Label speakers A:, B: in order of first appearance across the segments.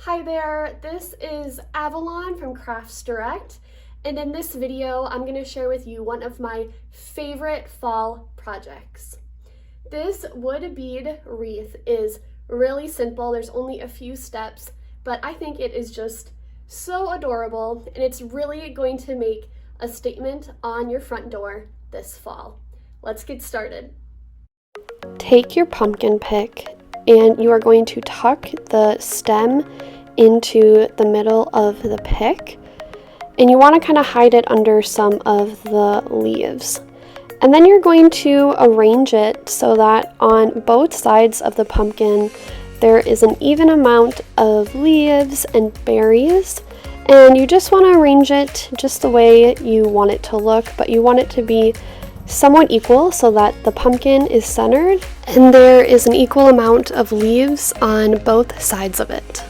A: Hi there, this is Avalon from Crafts Direct, and in this video I'm going to share with you one of my favorite fall projects. This wood bead wreath is really simple. There's only a few steps, but I think it is just so adorable, and it's really going to make a statement on your front door this fall. Let's get started. Take your pumpkin pick and you are going to tuck the stem into the middle of the pick, and you want to kind of hide it under some of the leaves. And then you're going to arrange it so that on both sides of the pumpkin there is an even amount of leaves and berries, and you just want to arrange it just the way you want it to look, but you want it to be somewhat equal so that the pumpkin is centered and there is an equal amount of leaves on both sides of it.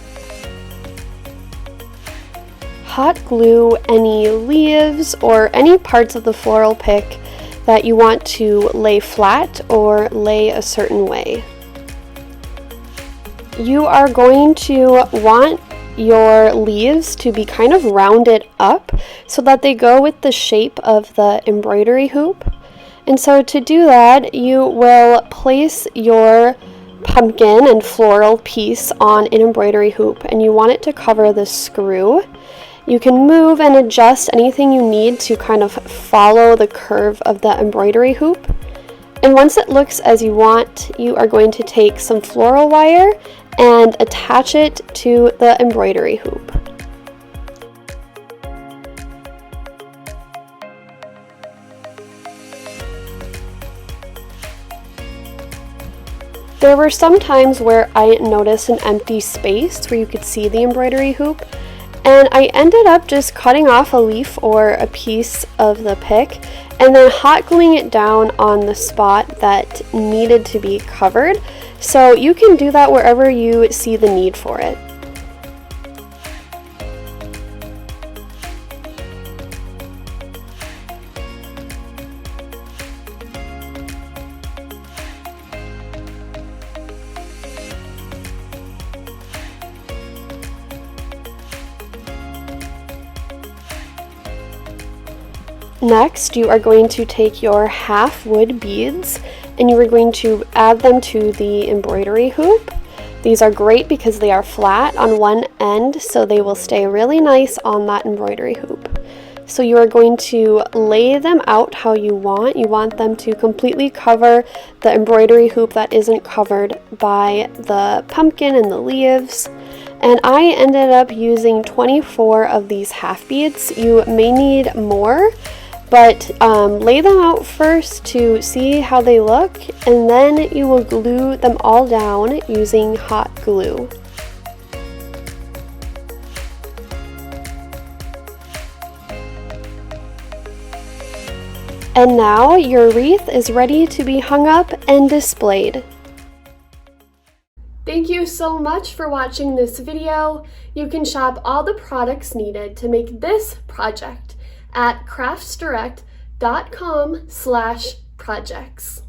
A: Hot glue any leaves or any parts of the floral pick that you want to lay flat or lay a certain way. You are going to want your leaves to be kind of rounded up so that they go with the shape of the embroidery hoop. And so to do that, you will place your pumpkin and floral piece on an embroidery hoop, and you want it to cover the screw. You can move and adjust anything you need to kind of follow the curve of the embroidery hoop. And once it looks as you want, you are going to take some floral wire and attach it to the embroidery hoop. There were some times where I noticed an empty space where you could see the embroidery hoop, and I ended up just cutting off a leaf or a piece of the pick and then hot gluing it down on the spot that needed to be covered. So you can do that wherever you see the need for it. Next, you are going to take your half wood beads and you are going to add them to the embroidery hoop. These are great because they are flat on one end, so they will stay really nice on that embroidery hoop. So you are going to lay them out how you want. You want them to completely cover the embroidery hoop that isn't covered by the pumpkin and the leaves. And I ended up using 24 of these half beads. You may need more, but lay them out first to see how they look, and then you will glue them all down using hot glue. And now your wreath is ready to be hung up and displayed. Thank you so much for watching this video. You can shop all the products needed to make this project at craftsdirect.com/projects.